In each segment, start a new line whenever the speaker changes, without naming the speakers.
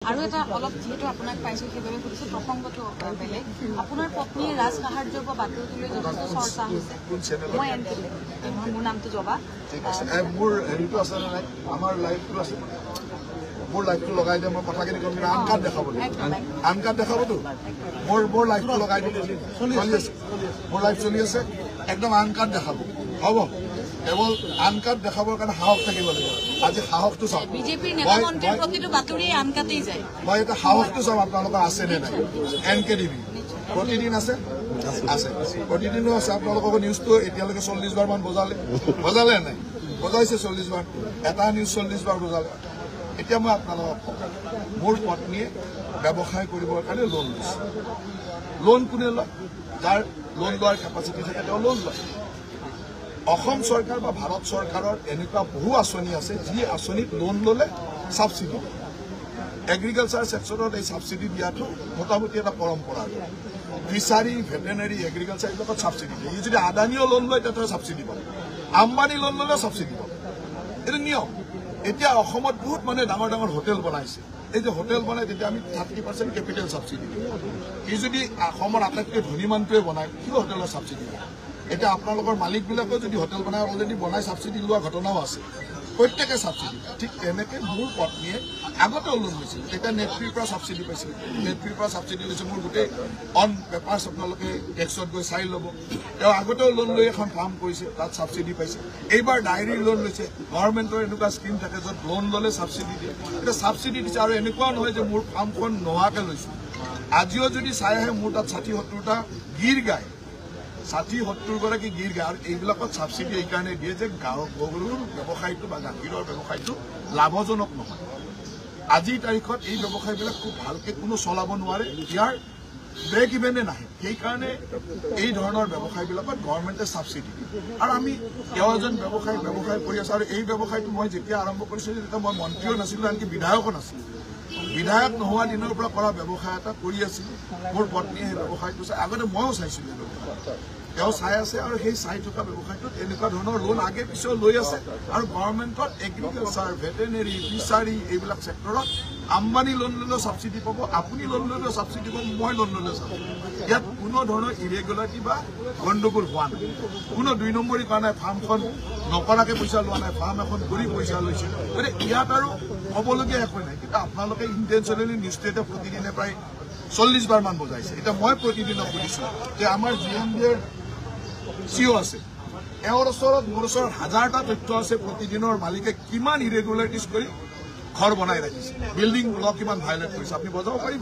আৰু এটা অলপ যেহেতু আপোনাক পাইছো সেইবাবে সুধিছো প্ৰসংগটো বেলেগ আপোনাৰ পত্নীয়ে ৰাজ সাহায্যৰ পৰা বাতৰিটোলৈ যথেষ্ট চৰ্চা হৈছে মই মোৰ নামটো জবা
ঠিক আছে মোৰ হেৰিটো আছে নাই আমাৰ লাইভটো আছে মোৰ লাইভটো লগাই দিয়ে মই কথাখিনি কম আন কাৰ্ড দেখাবতো মোৰ লাইভটো লগাই দিয়ে চলি আছে মোৰ লাইভ চলি আছে একদম আন কাৰ্ড দেখাব হ'ব কেৱল আন কাৰ্ড দেখাবৰ কাৰণে সাহস থাকিব লাগিব আজি সাহসটো চাওক
বিজেপিৰ নেতা মন্ত্ৰীৰ প্ৰতিটো বাতৰি আন কাটেই যায়
মই এটা সাহসটো চাম আপোনালোকৰ আছে নে নাই NKTV প্ৰতিদিন আছে প্ৰতিদিনো আছে আপোনালোকৰ নিউজটো এতিয়ালৈকে 40 বাৰ মান বজালে নাই বজাইছে 40 বাৰ এটা নিউজ 40 বাৰ বজালে এতিয়া মই আপোনালোকক মোৰ পত্নীয়ে ব্যৱসায় কৰিবৰ কাৰণে লোন লৈছে লোন কোনে লয় যাৰ লোন লোৱাৰ কেপাচিটি থাকে তেওঁ লোন লয় অসম চৰকাৰ বা ভাৰত চৰকাৰৰ এনেকুৱা বহু আঁচনি আছে যি আঁচনিত লোন ল'লে ছাবচিডি এগ্ৰিকালচাৰ ছেক্টৰত এই ছাবচিডি দিয়াটো মোটামুটি এটা পৰম্পৰা ফিচাৰী ভেটেনেৰী এগ্ৰিকালচাৰ এইবিলাকত ছাবচিডি দিয়ে ই যদি আদানীও লোন লয় তেতিয়া ছাবচিডি পাব আম্বানী লোন ল'লেও ছাবচিডি পাব এইটো নিয়ম এতিয়া অসমত বহুত মানে ডাঙৰ ডাঙৰ হোটেল বনাইছে এই যে হোটেল বনাই তেতিয়া আমি 30% কেপিটেল ছাবচিডি দিওঁ ই যদি অসমৰ আটাইতকৈ ধনী মানুহটোৱে বনায় কি হোটেলৰ ছাবচিডি দিয়ে এতিয়া আপোনালোকৰ মালিকবিলাকেও যদি হোটেল বনাই অলৰেডি বনাই ছাবচিডি লোৱা ঘটনাও আছে প্ৰত্যেকে ছাবচিডি ঠিক তেনেকৈ মোৰ পত্নীয়ে আগতেও লোন লৈছিল তেতিয়া নেটফ্ৰীৰ পৰা ছাবচিডি পাইছিল নেটফ্ৰীৰ পৰা ছাবচিডি লৈছে মোৰ গোটেই অন পেপাৰ্ছ আপোনালোকে টেক্সত গৈ চাই ল'ব তেওঁ আগতেও লোন লৈ এখন ফাৰ্ম কৰিছে তাত ছাবচিডি পাইছে এইবাৰ ডায়েৰীৰ লোন লৈছে গভৰ্ণমেণ্টৰ এনেকুৱা স্কিম থাকে য'ত লোন ল'লে ছাবচিডি দিয়ে এতিয়া ছাবচিডি দিছে আৰু এনেকুৱাও নহয় যে মোৰ ফাৰ্মখন নোহোৱাকৈ লৈছোঁ আজিও যদি চাই আহে মোৰ তাত 60-70টা গীৰ গাই 60-70 গৰাকী গীৰ গাই আৰু এইবিলাকত ছাবচিডি এইকাৰণে দিয়ে যে গৰুৰ ব্যৱসায়টো বা গাখীৰৰ ব্যৱসায়টো লাভজনক নহয় আজিৰ তাৰিখত এই ব্যৱসায়বিলাক খুব ভালকৈ কোনো চলাব নোৱাৰে ইয়াৰ ব্ৰেক ইভেনে নাহে সেইকাৰণে এই ধৰণৰ ব্যৱসায়বিলাকত গভৰ্ণমেণ্টে ছাবচিডি দিয়ে আৰু আমি তেওঁ এজন ব্যৱসায় কৰি আছোঁ আৰু এই ব্যৱসায়টো মই যেতিয়া আৰম্ভ কৰিছিলোঁ তেতিয়া মই মন্ত্ৰীও নাছিলোঁ আনকি বিধায়কো নাছিলোঁ বিধায়ক নোহোৱা দিনৰ পৰা কৰা ব্যৱসায় এটা কৰি আছিলোঁ মোৰ পত্নীয়ে সেই ব্যৱসায়টো চাই আগতে ময়ো চাইছিলোঁ এই ব্যৱসায় তেওঁ চাই আছে আৰু সেই চাই থকা ব্যৱসায়টোত এনেকুৱা ধৰণৰ লোন আগে পিছেও লৈ আছে আৰু গভৰ্ণমেণ্টত এগ্ৰিকালচাৰ ভেটেনেৰী ফিচাৰী এইবিলাক ছেক্টৰত আম্বানী লোন ল'লেও ছাবচিডি পাব আপুনি লোন ল'লেও ছাবচিডি পাব মই লোন ল'লেও ছাবচিডি ইয়াত কোনো ধৰণৰ ইৰেগুলাৰিটি বা গণ্ডগোল হোৱা নাই কোনো 2 নম্বৰী কৰা নাই ফাৰ্মখন নকৰাকৈ পইচা লোৱা নাই ফাৰ্ম এখন কৰি পইচা লৈছে গতিকে ইয়াত আৰু ক'বলগীয়া একো নাই কিন্তু আপোনালোকে ইণ্টেনশ্যনেলি নিউজটো এতিয়া প্ৰতিদিনে প্ৰায় 40 বাৰ মান বজাইছে এতিয়া মই প্ৰতিদিনক সুধিছোঁ যে আমাৰ GMBৰ CEO আছে এওঁৰ ওচৰত মোৰ ওচৰত হাজাৰটা তথ্য আছে প্ৰতিদিনৰ মালিকে কিমান ইৰেগুলাৰিটিজ কৰি ঘৰ বনাই ৰাখিছে বিল্ডিং ল কিমান ভাইলেট কৰিছে আপুনি বজাব পাৰিব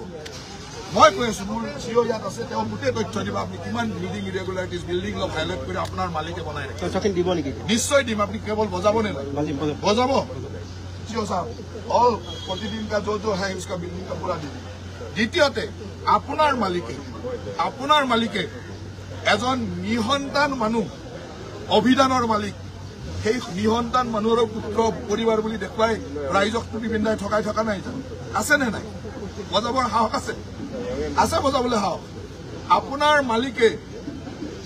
মই কৈ আছোঁ মোৰ CEO ইয়াত আছে তেওঁ গোটেই তথ্য দিব আপুনি কিমান বিল্ডিং ইৰেগুলাৰিটিজ বিল্ডিং ল ভাইলেট কৰি আপোনাৰ মালিকে বনাই ৰাখিছে দিব নেকি নিশ্চয় দিম আপুনি কেৱল বজাব নে বজাব CEO साहब অল প্ৰতিদিন কা जो है उसका बिल्डिंग का पूरा दीजिए দ্বিতীয়তে আপোনাৰ মালিকে এজন নিসন্তান মানুহ অভিধানৰ মালিক সেই নিসন্তান মানুহৰ পুত্ৰ পৰিবাৰ বুলি দেখুৱাই ৰাইজক টুপি পিন্ধাই ঠকাই থকা নাই জানো আছে নে নাই বজাবৰ সাহস আছে বজাবলৈ সাহস আপোনাৰ মালিকে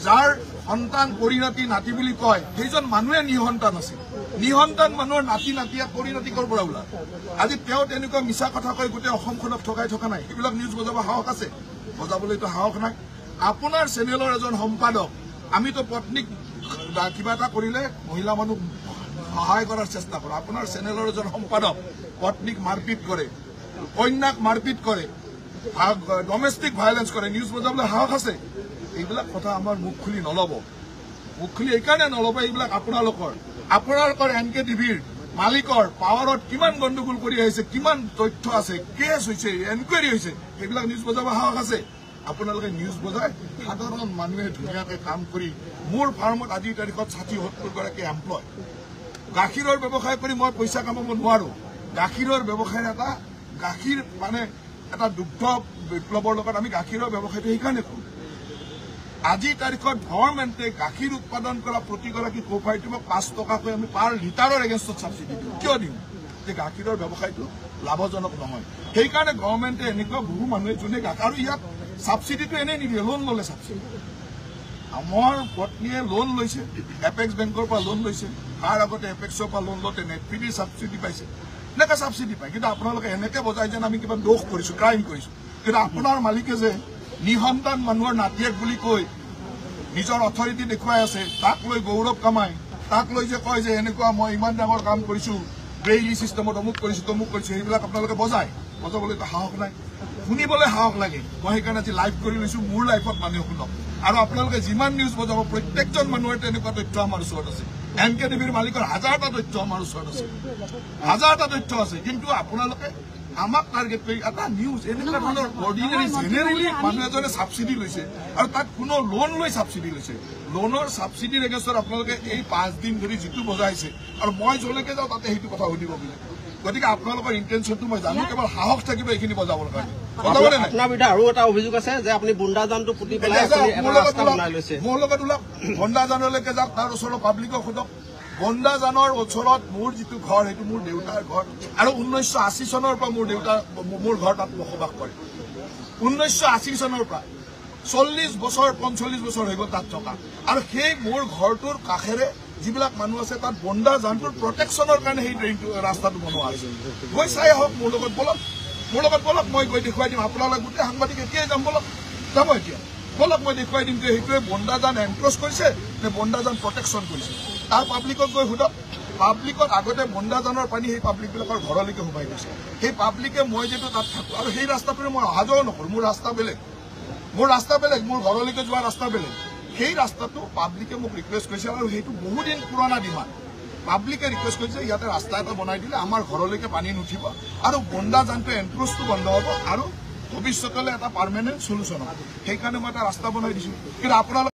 যাৰ সন্তান পৰিণতি নাতি বুলি কয় সেইজন মানুহে নিসন্তান আছিল নিসন্তান মানুহৰ নাতিয়ে পৰিণতি কৰ পৰা ওলাল আজি তেওঁ তেনেকুৱা মিছা কথা কৈ গোটেই অসমখনক ঠকাই থকা নাই সেইবিলাক নিউজ বজাব সাহস আছে বজাবলৈতো সাহস নাই আপোনাৰ চেনেলৰ এজন সম্পাদক আমিতো পত্নীক কিবা এটা কৰিলে মহিলা মানুহ সহায় কৰাৰ চেষ্টা কৰোঁ আপোনাৰ চেনেলৰ এজন সম্পাদক পত্নীক মাৰপিট কৰে কন্যাক মাৰপিট কৰে ডমেষ্টিক ভাইলেন্স কৰে নিউজ বজাবলৈ সাহস আছে এইবিলাক কথা আমাৰ মুখ খুলি নল'ব মুখ খুলি এইকাৰণে নল'ব এইবিলাক আপোনালোকৰ NKTVৰ মালিকৰ পাৱাৰত কিমান গণ্ডগোল কৰি আহিছে কিমান তথ্য আছে কেছ হৈছে এনকুৱাৰী হৈছে এইবিলাক নিউজ বজাব সাহস আছে আপোনালোকে নিউজ বজাই সাধাৰণ মানুহে ধুনীয়াকৈ কাম কৰি মোৰ ফাৰ্মত আজিৰ তাৰিখত 60-70 গৰাকী এমপ্লয় গাখীৰৰ ব্যৱসায় কৰি মই পইচা কামাব নোৱাৰো গাখীৰৰ ব্যৱসায় গাখীৰ মানে এটা দুগ্ধ বিপ্লৱৰ লগত আমি গাখীৰৰ ব্যৱসায়টো সেইকাৰণে কৰোঁ আজিৰ তাৰিখত গভৰ্ণমেণ্টে গাখীৰ উৎপাদন কৰা প্ৰতিগৰাকী কোঅপাৰেটিভক 5 টকাকৈ আমি পাৰ লিটাৰৰ এগেইনষ্টত ছাবচিডি দিওঁ কিয় দিওঁ যে গাখীৰৰ ব্যৱসায়টো লাভজনক নহয় সেইকাৰণে গভৰ্ণমেণ্টে এনেকুৱা বহু মানুহে যোনে আৰু ইয়াত ছাবচিডিটো এনেই নিদিয়ে লোন ল'লে ছাবচিডি আমাৰ পত্নীয়ে লোন লৈছে এপেক্স বেংকৰ পৰা লোন লৈছে তাৰ আগতে এপেক্সৰ পৰা লোন লওঁতে নেটফ্ৰীৰ ছাবচিডি পাইছে এনেকে ছাবচিডি পায় কিন্তু আপোনালোকে এনেকে বজাই যেন আমি কিবা দোষ কৰিছো ক্ৰাইম কৰিছো কিন্তু আপোনাৰ মালিকে যে নিসন্তান মানুহৰ নাতিয়েক বুলি কৈ নিজৰ অথৰিটি দেখুৱাই আছে তাক লৈ গৌৰৱ কামাই তাক লৈ যে কয় যে এনেকুৱা মই ইমান ডাঙৰ কাম কৰিছো ব্ৰেইলি চিষ্টেমত অমুক কৰিছো তমুক কৰিছো সেইবিলাক আপোনালোকে বজাবলৈ সাহস নাই শুনিবলৈ সাহস লাগে মই সেইকাৰণে আজি লাইভ কৰি লৈছো মোৰ লাইফত মানুহে শুনক আৰু আপোনালোকে যিমান নিউজ বজাব প্ৰত্যেকজন মানুহৰ তেনেকুৱা তথ্য আমাৰ ওচৰত আছে NKTVৰ মালিকৰ হাজাৰটা তথ্য আমাৰ ওচৰত আছে হাজাৰটা তথ্য আছে কিন্তু আপোনালোকে আমাক টাৰ্গেট কৰি এটা নিউজ এনেকুৱা ধৰণৰ অৰ্ডিনাৰী জেনেৰেলি মানুহ এজনে ছাবচিডি লৈছে আৰু তাত কোনো লোন লৈ ছাবচিডি লৈছে লোনৰ ছাবচিডিৰ এগেইনষ্টত আপোনালোকে এই 5 দিন ধৰি যিটো বজাইছে আৰু মই যলৈকে যাওঁ তাতে সেইটো কথা সুধিব বোলে গতিকে আপোনালোকৰ ইণ্টেনশ্যনটো মই জানো কেৱল সাহস থাকিব এইখিনি বজাবৰ কাৰণে
আপোনাৰ বিৰুদ্ধে আৰু এটা অভিযোগ আছে যে আপুনি বুন্দাজানটো পুতি পেলাই
মোৰ লগত ওলাওক বন্দাজানলৈকে যাওক তাৰ ওচৰৰ পাব্লিকক সোধক বন্দাজানৰ ওচৰত মোৰ যিটো ঘৰ সেইটো মোৰ দেউতাৰ ঘৰ আৰু 1980 চনৰ পৰা মোৰ ঘৰ তাত বসবাস কৰে 1980 চনৰ পৰা 40 বছৰ 45 বছৰ হৈ গ'ল তাত থকা আৰু সেই মোৰ ঘৰটোৰ কাষেৰে যিবিলাক মানুহ আছে তাত বন্দাজানটোৰ প্ৰটেকশ্যনৰ কাৰণে সেই ৰাস্তাটো বনোৱা হৈছে গৈ চাই আহক মোৰ লগত বলক মই গৈ দেখুৱাই দিম আপোনালোক গোটেই সাংবাদিক এতিয়াই যাম বলক যাব এতিয়া বলক মই দেখুৱাই দিম যে সেইটোৱে বন্দাজান এনক্ৰচ কৰিছে নে বন্দাজান প্ৰটেকশ্যন কৰিছে তাৰ পাব্লিকক গৈ সোধক পাব্লিকত আগতে বন্দাজানৰ পানী সেই পাব্লিকবিলাকৰ ঘৰলৈকে সোমাই গৈছে সেই পাব্লিকে মই যিটো তাত থাকোঁ আৰু সেই ৰাস্তাটোৰে মই অহা যোৱাও নকৰোঁ মোৰ ৰাস্তা বেলেগ মোৰ ঘৰলৈকে যোৱা ৰাস্তা বেলেগ সেই ৰাস্তাটো পাব্লিকে মোক ৰিকুৱেষ্ট কৰিছে আৰু সেইটো বহুদিন পুৰণা ডিমাণ্ড পাব্লিকে ৰিকুৱেষ্ট কৰিছে ইয়াতে ৰাস্তা এটা বনাই দিলে আমাৰ ঘৰলৈকে পানী নুঠিব আৰু বন্দাজানটো এনক্ৰচটো বন্ধ হ'ব আৰু ভৱিষ্যতলৈ এটা পাৰ্মানেণ্ট চলিউশ্যন হ'ব সেইকাৰণে মই এটা ৰাস্তা বনাই দিছোঁ কিন্তু আপোনালোকে